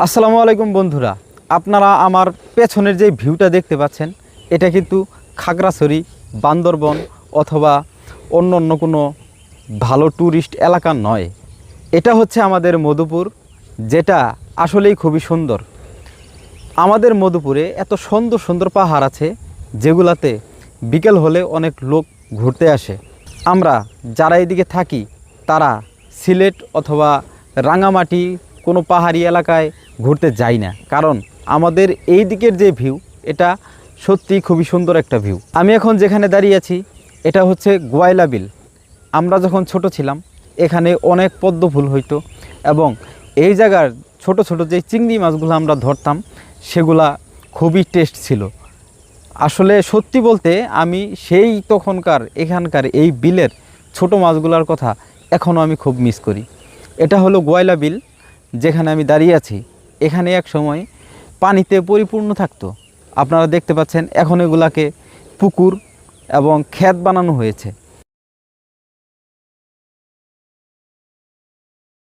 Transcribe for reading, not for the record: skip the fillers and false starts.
আসসালামু আলাইকুম বন্ধুরা, আপনারা আমার পেছনের যে ভিউটা দেখতে পাচ্ছেন এটা কিন্তু খাগড়াছড়ি, বান্দরবন অথবা অন্য কোনো ভালো ট্যুরিস্ট এলাকা নয়। এটা হচ্ছে আমাদের মধুপুর, যেটা আসলেই খুবই সুন্দর। আমাদের মধুপুরে এত সুন্দর সুন্দর পাহাড় আছে যেগুলাতে বিকেল হলে অনেক লোক ঘুরতে আসে। আমরা যারা এদিকে থাকি তারা সিলেট অথবা রাঙামাটি কোনো পাহাড়ি এলাকায় ঘুরতে যাই না, কারণ আমাদের এই দিকের যে ভিউ এটা সত্যিই খুবই সুন্দর একটা ভিউ। আমি এখন যেখানে দাঁড়িয়ে আছি এটা হচ্ছে গোয়াইলা বিল। আমরা যখন ছোট ছিলাম এখানে অনেক পদ্ম ফুল হইতো এবং এই জায়গার ছোট ছোট যে চিংড়ি মাছগুলো আমরা ধরতাম সেগুলা খুবই টেস্ট ছিল। আসলে সত্যি বলতে আমি সেই তখনকার এখানকার এই বিলের ছোট মাছগুলোর কথা এখনও আমি খুব মিস করি। এটা হলো গোয়াইলা বিল, যেখানে আমি দাঁড়িয়ে আছি। এখানে এক সময় পানিতে পরিপূর্ণ থাকতো। আপনারা দেখতে পাচ্ছেন এখন এগুলাকে পুকুর এবং ক্ষেত বানানো হয়েছে।